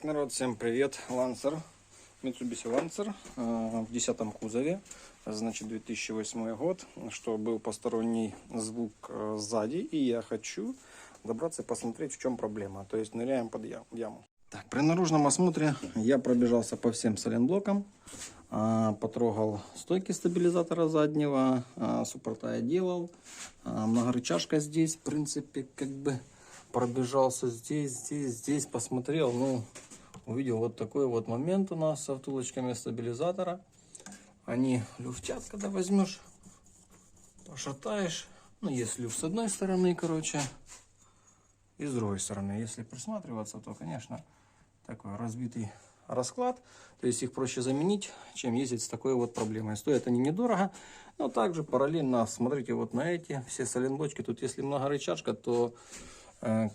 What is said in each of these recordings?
Народ, всем привет! Lancer, Mitsubishi Lancer в 10 кузове, значит 2008 год, что был посторонний звук сзади, и я хочу добраться и посмотреть, в чем проблема, то есть ныряем под яму. Так, при наружном осмотре я пробежался по всем сайлентблокам, потрогал стойки стабилизатора заднего, суппорта я делал, многорычажка здесь, в принципе, как бы пробежался здесь, посмотрел, ну, увидел вот такой вот момент у нас со втулочками стабилизатора. Они люфтят, когда возьмешь, пошатаешь, ну, есть люфт с одной стороны, короче, и с другой стороны. Если присматриваться, то, конечно, такой разбитый расклад, то есть их проще заменить, чем ездить с такой вот проблемой. Стоят они недорого, но также параллельно смотрите вот на эти все сайлентблочки. Тут если многорычажка, то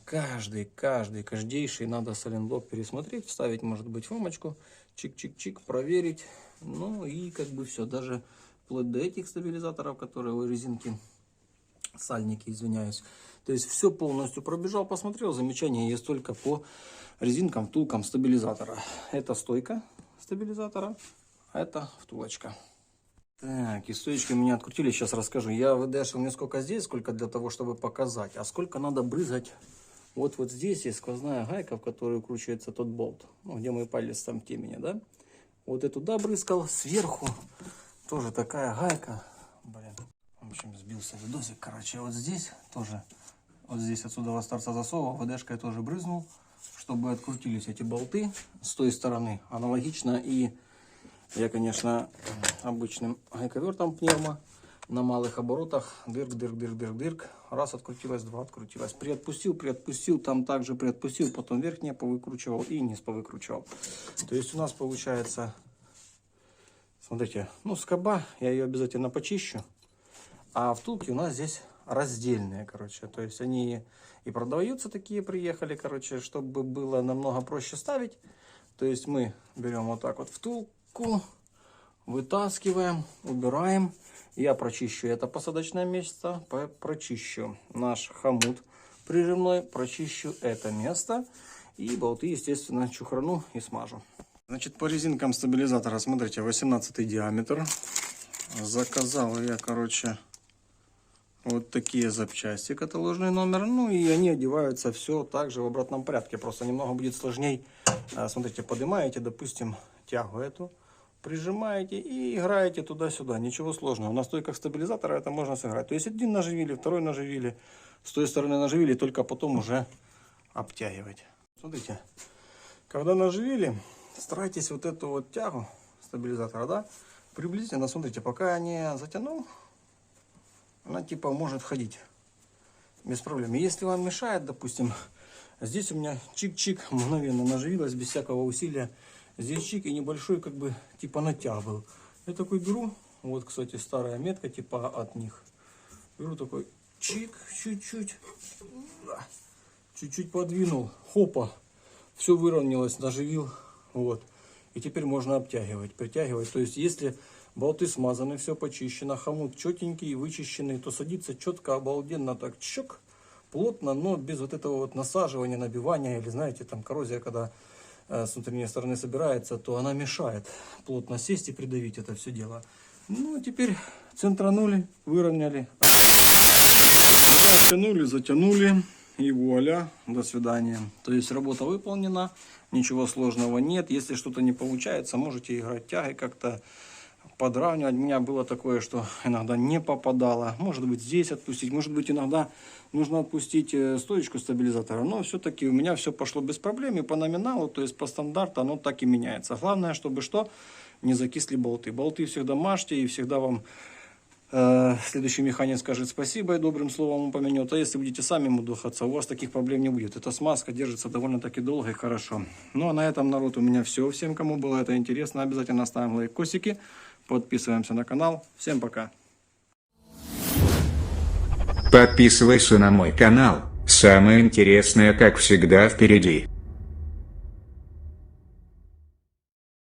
каждейший надо сайлентблок пересмотреть, вставить, может быть, фомочку, чик-чик-чик, проверить. Ну и как бы все, даже вплоть до этих стабилизаторов, которые у резинки, сальники, извиняюсь. То есть все полностью пробежал, посмотрел, замечания есть только по резинкам, втулкам стабилизатора. Это стойка стабилизатора, а это втулочка. Так, и стоечки у меня открутили, сейчас расскажу. Я выдашил не сколько здесь, сколько для того, чтобы показать, а сколько надо брызгать. Вот здесь есть сквозная гайка, в которую кручивается тот болт, ну, где мой палец там в темени, да? Вот я туда брызгал, сверху тоже такая гайка. Блин, в общем, сбился видосик, короче, вот здесь тоже, вот здесь отсюда с торца засова, ВДшкой тоже брызнул, чтобы открутились эти болты с той стороны, аналогично и... Я, конечно, обычным гайковертом пневмо на малых оборотах. Дырк. Раз открутилось, два открутилось. Приотпустил, там также приотпустил, потом верхнее повыкручивал и низ повыкручивал. То есть у нас получается, смотрите, ну скоба, я ее обязательно почищу. А втулки у нас здесь раздельные, короче. То есть они и продаются такие, приехали, короче, чтобы было намного проще ставить. То есть мы берем вот так вот втулку. Вытаскиваем, убираем. Я прочищу это посадочное место, прочищу наш хомут прижимной, прочищу это место и болты, естественно, чухрану и смажу. Значит, по резинкам стабилизатора, смотрите, 18 диаметр. Заказал я, короче, вот такие запчасти, каталожный номер. Ну и они одеваются все также в обратном порядке. Просто немного будет сложней. Смотрите, поднимаете, допустим, тягу эту. Прижимаете и играете туда-сюда. Ничего сложного. На стойках стабилизатора это можно сыграть. То есть один наживили, второй наживили. С той стороны наживили, только потом уже обтягивать. Смотрите, когда наживили, старайтесь вот эту вот тягу стабилизатора, да, приблизительно, смотрите, пока я не затянул, она типа может ходить без проблем. Если вам мешает, допустим, здесь у меня чик-чик мгновенно наживилась без всякого усилия. Здесь чик и небольшой как бы типа натяг был. Я такой беру, вот, кстати, старая метка типа от них. Беру такой чик, чуть-чуть подвинул, хопа, все выровнялось, наживил, вот. И теперь можно обтягивать, притягивать. То есть если болты смазаны, все почищено, хомут четенький, вычищенный, то садится четко, обалденно, так чок, плотно, но без вот этого вот насаживания, набивания или, знаете, там коррозия, когда с внутренней стороны собирается, то она мешает плотно сесть и придавить это все дело. Ну, теперь центранули, выровняли. Затянули и вуаля, до свидания. То есть работа выполнена, ничего сложного нет. Если что-то не получается, можете играть тягой как-то, подравнивать. У меня было такое, что иногда не попадало. Может быть, здесь отпустить, может быть, иногда нужно отпустить стоечку стабилизатора. Но все-таки у меня все пошло без проблем. И по номиналу, то есть по стандарту, оно так и меняется. Главное, чтобы что? Не закисли болты. Болты всегда мажьте, и всегда вам следующий механик скажет спасибо и добрым словом упомянет. А если будете сами мудохаться, у вас таких проблем не будет. Эта смазка держится довольно-таки долго и хорошо. Ну а на этом, народ, у меня все. Всем, кому было это интересно, обязательно ставим лайкосики. Подписываемся на канал. Всем пока. Подписывайся на мой канал. Самое интересное, как всегда, впереди.